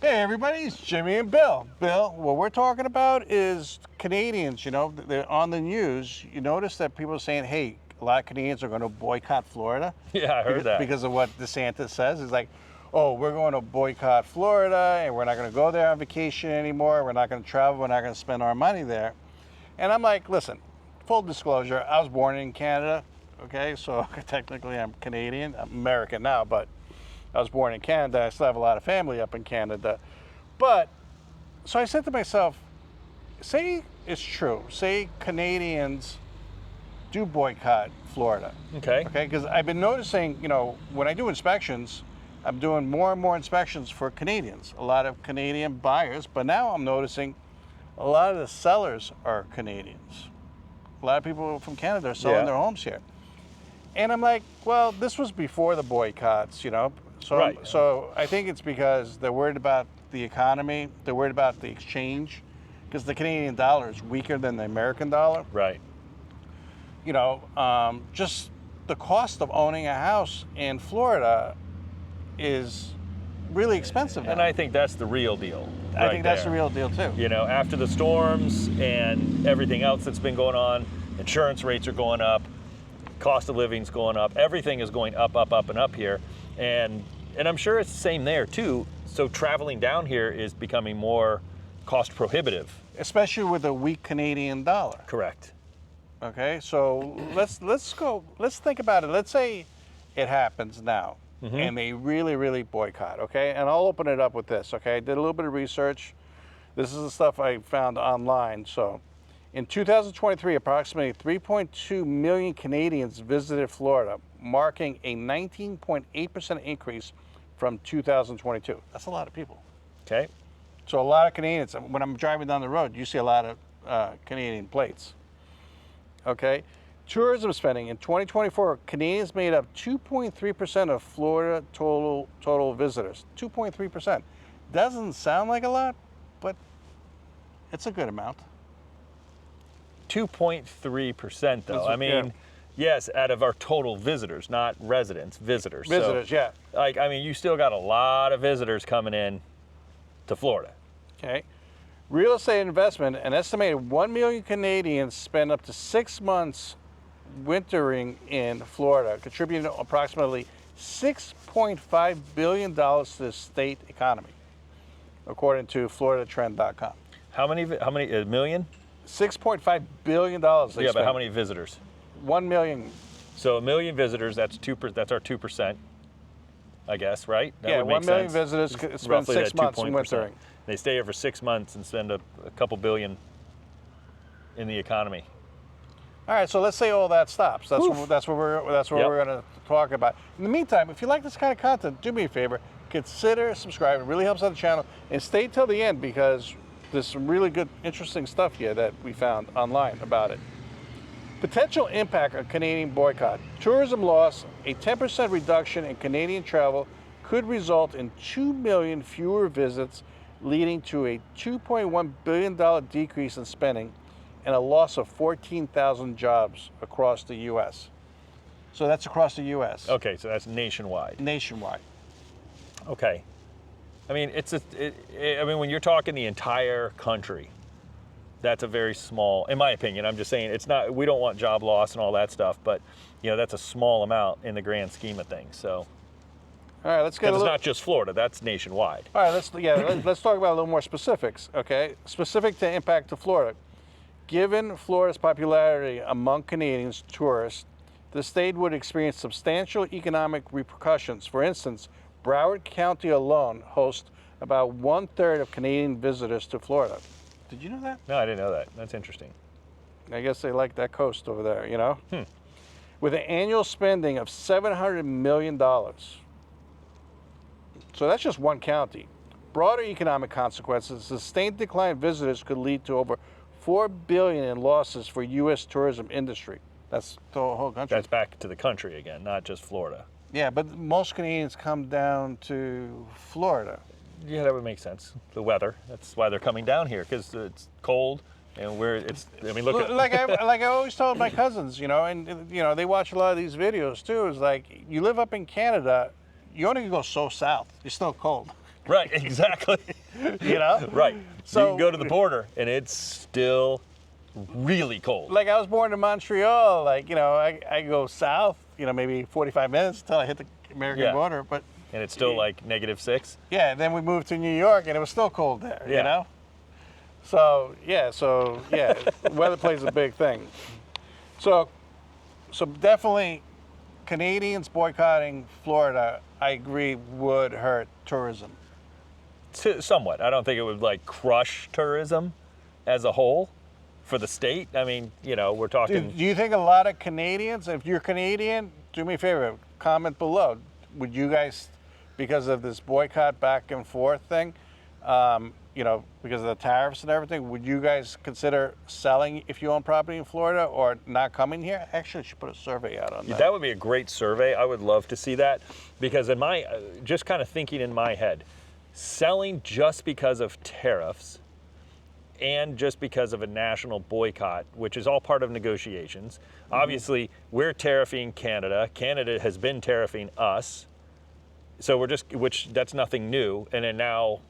Hey everybody, it's Jimmy and Bill. Bill, what we're talking about is Canadians, you know, they're on the news. You notice that people are saying, hey, a lot of Canadians are going to boycott Florida. Yeah, I heard that. Because of what DeSantis says. It's like, oh, we're going to boycott Florida and we're not going to go there on vacation anymore. We're not going to travel. We're not going to spend our money there. And I'm like, listen, full disclosure, I was born in Canada, okay? So technically I'm Canadian. I'm American now, but I was born in Canada. I still have a lot of family up in Canada. But, so I said to myself, say it's true. Say Canadians do boycott Florida. Okay. Okay, because I've been noticing, you know, when I do inspections, I'm doing more and more inspections for Canadians. A lot of Canadian buyers, but now I'm noticing a lot of the sellers are Canadians. A lot of people from Canada are selling their homes here. And I'm like, well, this was before the boycotts, you know. So, right. So I think it's because they're worried about the economy, they're worried about the exchange, because the Canadian dollar is weaker than the American dollar. Right. You know, just the cost of owning a house in Florida is really expensive now. And I think that's the real deal. I think that's the real deal too. You know, after the storms and everything else that's been going on, insurance rates are going up, cost of living's going up, everything is going up, and up here. And I'm sure it's the same there too. So traveling down here is becoming more cost prohibitive. Especially with a weak Canadian dollar. Correct. Okay, so let's think about it. Let's say it happens now, and they really boycott, okay? And I'll open it up with this, okay? I did a little bit of research. This is the stuff I found online. So in 2023, approximately 3.2 million Canadians visited Florida, marking a 19.8% increase from 2022. That's a lot of people. Okay. So a lot of Canadians, when I'm driving down the road, you see a lot of Canadian plates. Okay. Tourism spending in 2024, Canadians made up 2.3% of Florida total visitors. 2.3%. Doesn't sound like a lot, but it's a good amount. 2.3% though. I mean, yes, out of our total visitors, not residents, visitors. Visitors, so, yeah. Like, I mean, you still got a lot of visitors coming in to Florida. Okay. Real estate investment, an estimated 1 million Canadians spend up to 6 months wintering in Florida, contributing approximately $6.5 billion to the state economy, according to FloridaTrend.com. How many, a million? $6.5 billion they spend. But how many visitors? 1 million. So a million visitors, that's our 2%, I guess, right? That would make 1 million sense. visitors spend 6 months in wintering. They stay here for 6 months and spend a couple billion in the economy. All right, so let's say all that stops. That's what we're going to talk about. In the meantime, if you like this kind of content, do me a favor, consider subscribing. It really helps out the channel, and stay till the end because there's some really good, interesting stuff here that we found online about it. Potential impact on Canadian boycott. Tourism loss, a 10% reduction in Canadian travel could result in 2 million fewer visits, leading to a $2.1 billion decrease in spending and a loss of 14,000 jobs across the U.S. So that's across the U.S. Okay, so that's nationwide. Nationwide. Okay. I mean, when you're talking the entire country, that's a very small, in my opinion, I'm just saying, it's not, we don't want job loss and all that stuff, but, you know, that's a small amount in the grand scheme of things, so. All right, let's get it's not just Florida, that's nationwide. All right, let's talk about a little more specifics, okay? Specific to impact to Florida. Given Florida's popularity among Canadians tourists, the state would experience substantial economic repercussions. For instance, Broward County alone hosts about 1/3 of Canadian visitors to Florida. Did you know that? No, I didn't know that. That's interesting. I guess they like that coast over there, you know? With an annual spending of $700 million. So that's just one county. Broader economic consequences, sustained decline in visitors could lead to over $4 billion in losses for U.S. tourism industry. That's the whole country. That's back to the country again, not just Florida. Yeah, but most Canadians come down to Florida. Yeah, that would make sense. The weather. That's why they're coming down here, because it's cold and look at like I always told my cousins, you know, and you know, they watch a lot of these videos too. It's like, you live up in Canada, you only go so south. You're still cold. Right, exactly. You know? Right. So you So- can go to the border and it's still really cold. Like I was born in Montreal, like, you know, I go south, you know, maybe 45 minutes until I hit the American Yeah. border. But And it's still like -6. yeah, then we moved to New York and it was still cold there, Yeah. you know? So yeah, weather plays a big thing. So definitely Canadians boycotting Florida, I agree, would hurt tourism. Somewhat. I don't think it would like crush tourism as a whole for the state. I mean, you know, we're talking. Do you think a lot of Canadians, if you're Canadian, do me a favor, comment below. Would you guys, because of this boycott back and forth thing, you know, because of the tariffs and everything, would you guys consider selling if you own property in Florida or not coming here? Actually, I should put a survey out on that. That would be a great survey. I would love to see that because in my, just kind of thinking in my head, selling just because of tariffs and just because of a national boycott, which is all part of negotiations. Obviously, we're tariffing Canada. Canada has been tariffing us. So we're just, which that's nothing new. And then now,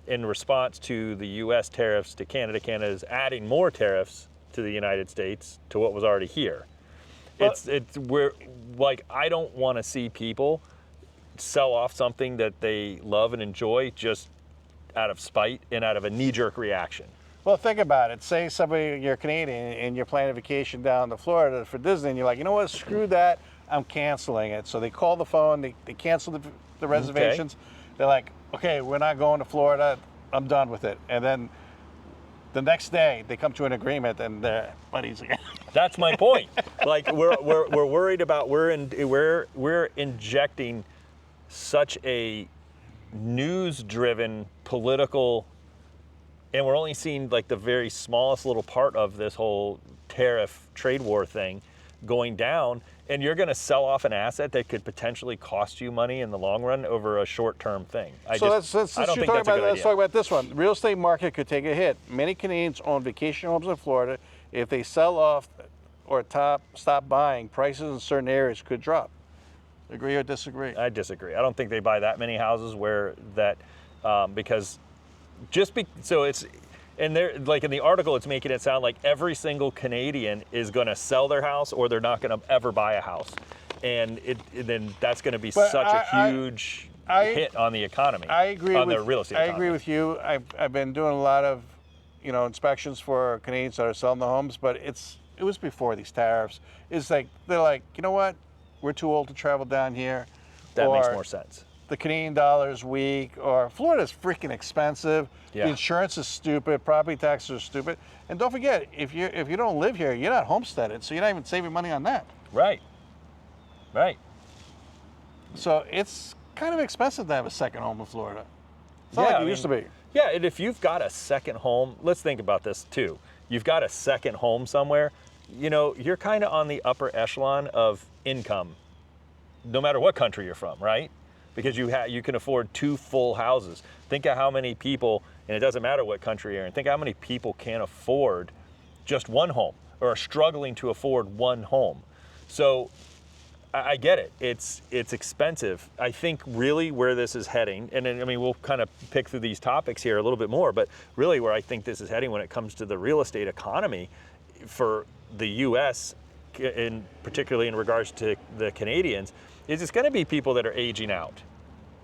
in response to the U.S. tariffs to Canada, Canada is adding more tariffs to the United States to what was already here. Well- We're like, I don't want to see people sell off something that they love and enjoy just out of spite and out of a knee-jerk reaction. Well, think about it. Say you're Canadian and you're planning a vacation down to Florida for Disney, and you're like, you know what, screw that, I'm canceling it. So they call the phone, they cancel the reservations. They're like, okay, we're not going to Florida, I'm done with it. And then the next day they come to an agreement and they're buddies again. That's my point. Like we're worried about we're injecting such a news-driven political, and we're only seeing like the very smallest little part of this whole tariff trade war thing going down, and you're going to sell off an asset that could potentially cost you money in the long run over a short-term thing. Let's talk about this one. The real estate market could take a hit. Many Canadians own vacation homes in Florida. If they sell off or stop buying, prices in certain areas could drop. Agree or disagree? I disagree. I don't think they buy that many houses where that, because so it's, and they're like in the article, it's making it sound like every single Canadian is going to sell their house or they're not going to ever buy a house, and then that's going to be such a huge hit on the economy. I agree on with the real estate economy. I agree with you. I've been doing a lot of, you know, inspections for Canadians that are selling the homes, but it was before these tariffs. It's like they're like, you know what, we're too old to travel down here. That makes more sense. The Canadian dollar's weak, or Florida's freaking expensive. Yeah. The insurance is stupid. Property taxes are stupid. And don't forget, if you don't live here, you're not homesteaded, so you're not even saving money on that. Right. Right. So it's kind of expensive to have a second home in Florida. It's not like it used to be. Yeah, and if you've got a second home, let's think about this too. You've got a second home somewhere, you know, you're kind of on the upper echelon of income, no matter what country you're from, right? Because you can afford 2 full houses. Think of how many people, and it doesn't matter what country you're in, think how many people can't afford just one home or are struggling to afford one home. So I get it. It's expensive. I think really where this is heading, and I mean, we'll kind of pick through these topics here a little bit more, but really where I think this is heading when it comes to the real estate economy for the U.S., particularly in regards to the Canadians, is it's going to be people that are aging out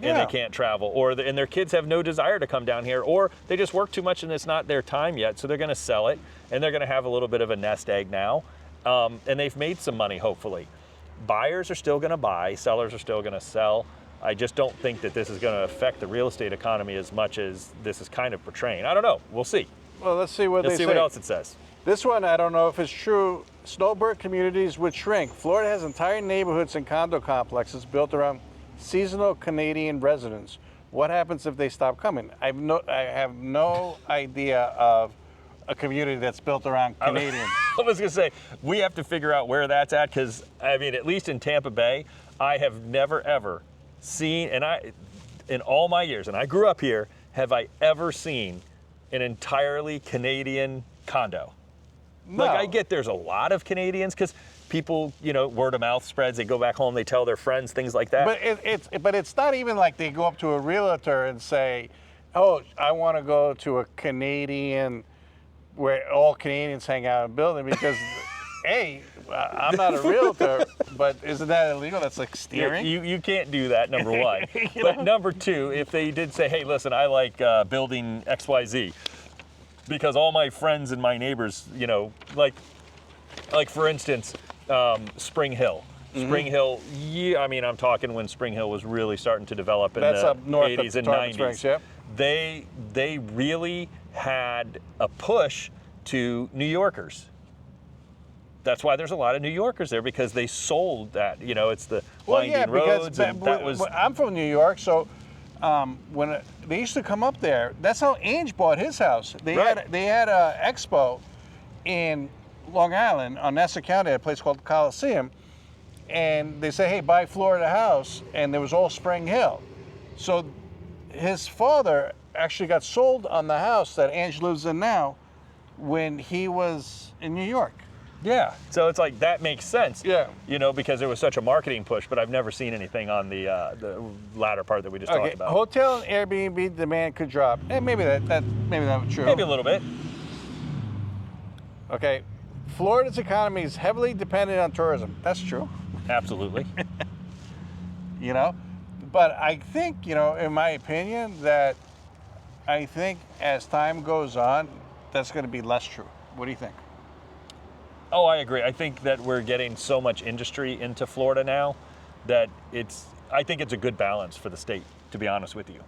and they can't travel, and their kids have no desire to come down here, or they just work too much and it's not their time yet, so they're going to sell it, and they're going to have a little bit of a nest egg now, and they've made some money, hopefully. Buyers are still going to buy, sellers are still going to sell. I just don't think that this is going to affect the real estate economy as much as this is kind of portraying. I don't know. We'll see. Well, let's see what they say. Let's see what else it says. This one, I don't know if it's true. Snowbird communities would shrink. Florida has entire neighborhoods and condo complexes built around seasonal Canadian residents. What happens if they stop coming? I have no idea of a community that's built around Canadians. I was going to say, we have to figure out where that's at, because, I mean, at least in Tampa Bay, I have never, ever seen, in all my years, and I grew up here, have I ever seen an entirely Canadian condo. No. Like, I get there's a lot of Canadians, because people, word of mouth spreads. They go back home, they tell their friends, things like that. But it's not even like they go up to a realtor and say, "Oh, I want to go to a Canadian where all Canadians hang out in a building," because hey, I'm not a realtor, but isn't that illegal? That's like steering. You can't do that, number one. But number two, if they did say, "Hey, listen, I like building XYZ," because all my friends and my neighbors, like for instance, Spring Hill. Spring Hill, I'm talking when Spring Hill was really starting to develop in That's the up north 80s and Tarpon 90s. Springs, yep. They really had a push to New Yorkers. That's why there's a lot of New Yorkers there, because they sold that. It's the winding roads. And that was. I'm from New York, so when they used to come up there, that's how Ange bought his house. They had a expo in Long Island on Nassau County at a place called Coliseum, and they say, "Hey, buy Florida house," and there was all Spring Hill. So his father actually got sold on the house that Ange lives in now when he was in New York. Yeah, so it's like that makes sense. Yeah, because there was such a marketing push, but I've never seen anything on the latter part that we just talked about. Hotel and Airbnb demand could drop, and maybe that was true. Maybe a little bit. Okay, Florida's economy is heavily dependent on tourism. That's true. Absolutely. But I think, in my opinion, that I think as time goes on, that's going to be less true. What do you think? Oh, I agree. I think that we're getting so much industry into Florida now that I think it's a good balance for the state, to be honest with you.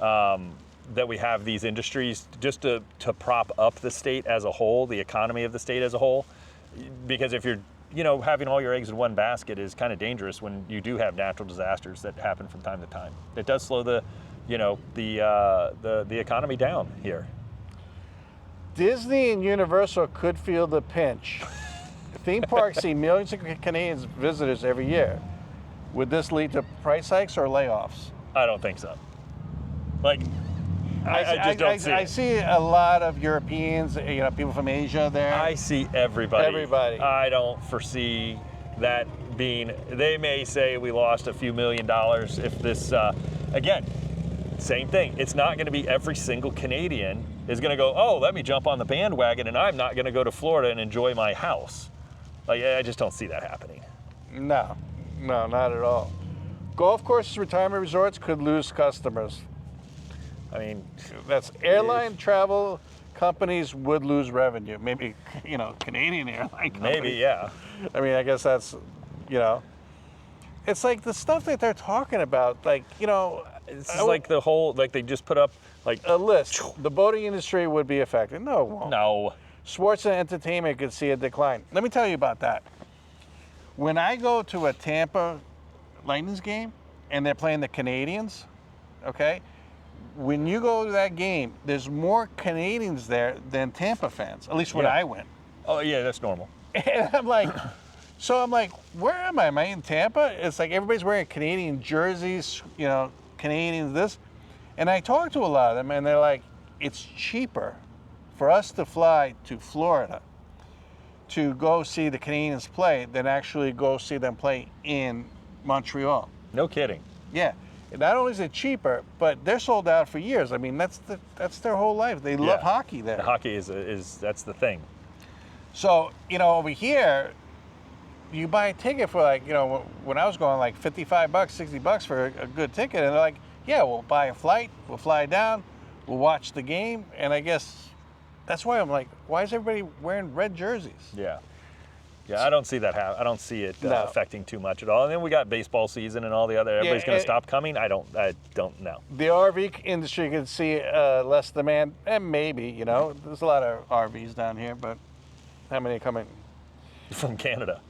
That we have these industries just to prop up the state as a whole, the economy of the state as a whole. Because if you're, having all your eggs in one basket is kind of dangerous when you do have natural disasters that happen from time to time. It does slow the economy down here. Disney and Universal could feel the pinch. Theme parks see millions of Canadians visitors every year. Would this lead to price hikes or layoffs? I don't think so. I just don't see it. I see a lot of Europeans, people from Asia there. I see everybody. Everybody. I don't foresee that being. They may say we lost a few $1 million if this. Again, same thing. It's not going to be every single Canadian is going to go, "Oh, let me jump on the bandwagon, and I'm not going to go to Florida and enjoy my house." I just don't see that happening. No, not at all. Golf courses, retirement resorts could lose customers. I mean, that's airline travel companies would lose revenue. Maybe, Canadian airline companies. Maybe, yeah. I mean, I guess that's, it's like the stuff that they're talking about, It's like the whole, they just put up, a list. The boating industry would be affected. No, it won't. No. Sports and entertainment could see a decline. Let me tell you about that. When I go to a Tampa Lightning's game and they're playing the Canadians, okay? When you go to that game, there's more Canadians there than Tampa fans, at least when I went. Oh, yeah, that's normal. And I'm like, where am I? Am I in Tampa? It's like everybody's wearing Canadian jerseys, Canadians this. And I talk to a lot of them, and they're like, it's cheaper for us to fly to Florida to go see the Canadians play than actually go see them play in Montreal. No kidding. Yeah. Not only is it cheaper, but they're sold out for years. I mean, that's their whole life. They love hockey there. The hockey is that's the thing. So, over here, you buy a ticket for when I was going $55, $60 for a good ticket, and they're like, yeah, we'll buy a flight, we'll fly down, we'll watch the game, and I guess that's why I'm like, why is everybody wearing red jerseys? Yeah. Yeah, I don't see that I don't see it affecting too much at all. And then we got baseball season and all the other. Everybody's going to stop coming. I don't know. The RV industry could see less demand, and maybe there's a lot of RVs down here, but how many are coming from Canada?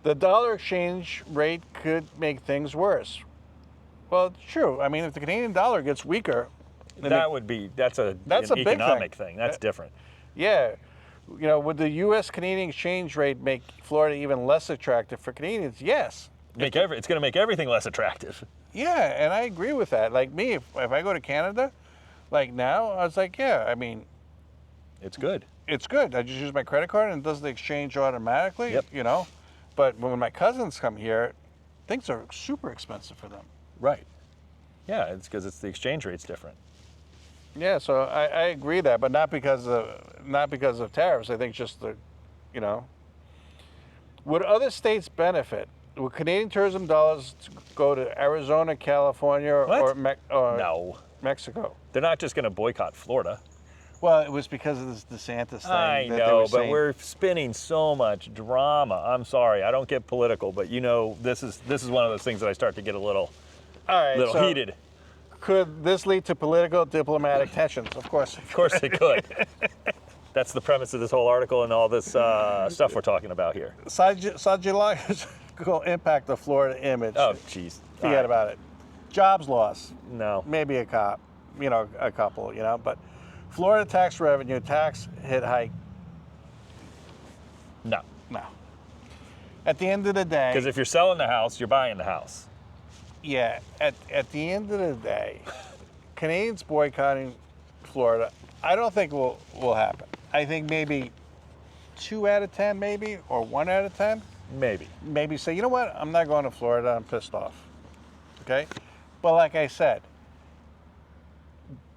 The dollar exchange rate could make things worse. Well, it's true. I mean, if the Canadian dollar gets weaker, that's an big economic thing. That's different. Yeah. Would the U.S.-Canadian exchange rate make Florida even less attractive for Canadians? Yes. It's going to make everything less attractive. Yeah, and I agree with that. Like me, if I go to Canada, now, I was like, yeah, I mean, It's good. It's good. I just use my credit card and it does the exchange automatically. Yep. You know, but when my cousins come here, things are super expensive for them. Right. Yeah, it's because the exchange rate's different. Yeah, so I agree that, but not because of tariffs. I think just the, you know, would other states benefit? Would Canadian tourism dollars go to Arizona, California, or No. Mexico? They're not just going to boycott Florida. Well, it was because of this DeSantis thing. I know, but we're spinning so much drama. I'm sorry, I don't get political, but you know, this is one of those things that I start to get a little heated. Could this lead to political diplomatic tensions? Of course. Of course it could. That's the premise of this whole article and all this stuff we're talking about here. Psychological impact of Florida image. Oh, jeez. Forget about it. Jobs loss. No. Maybe a couple, but Florida tax revenue, tax hit hike. No. No. At the end of the day. Because if you're selling the house, you're buying the house. Yeah. At the end of the day, Canadians boycotting Florida, I don't think will happen. I think maybe 2 out of 10, maybe, or 1 out of 10. Maybe. Maybe say, you know what? I'm not going to Florida. I'm pissed off. Okay? But like I said,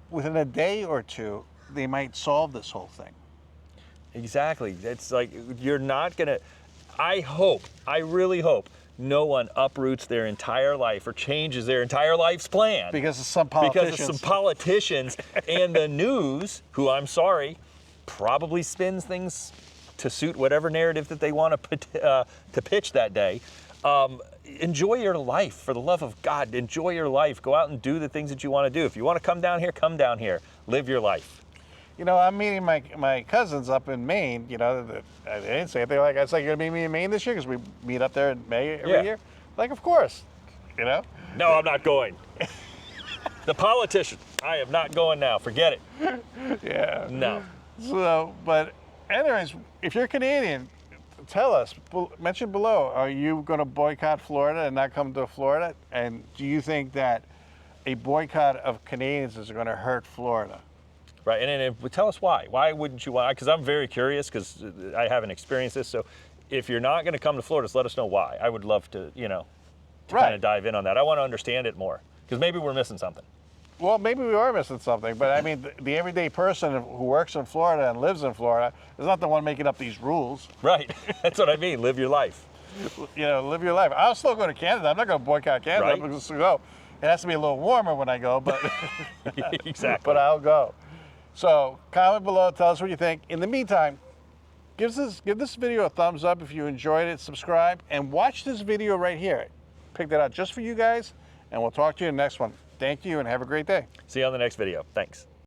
within a day or two, they might solve this whole thing. Exactly. It's like you're not going to, I really hope no one uproots their entire life or changes their entire life's plan. Because of some politicians. Because of some politicians and the news, who I'm sorry, probably spins things to suit whatever narrative that they want to pitch that day. Enjoy your life, for the love of God. Enjoy your life. Go out and do the things that you want to do. If you want to come down here, come down here. Live your life. You know, I'm meeting my cousins up in Maine. You know, they didn't say it. They're like, I was like, you're going to meet me in Maine this year? Because we meet up there in May every year. Like, of course. You know? No, I'm not going. The politician, I am not going now. Forget it. Yeah. No. So, but anyways, if you're Canadian, tell us, mention below, are you going to boycott Florida and not come to Florida? And do you think that a boycott of Canadians is going to hurt Florida? Right, and tell us why. Why wouldn't you want? Because I'm very curious, because I haven't experienced this. So, if you're not going to come to Florida, just let us know why. I would love to, kind of dive in on that. I want to understand it more, because maybe we're missing something. Well, maybe we are missing something, but I mean, the everyday person who works in Florida and lives in Florida is not the one making up these rules. Right, that's what I mean. Live your life. Live your life. I'll still go to Canada. I'm not going to boycott Canada. Right. I'm just going to go. It has to be a little warmer when I go, but Exactly. But I'll go. So comment below, tell us what you think. In the meantime, give this video a thumbs up if you enjoyed it, subscribe, and watch this video right here. Picked it out just for you guys, and we'll talk to you in the next one. Thank you, and have a great day. See you on the next video. Thanks.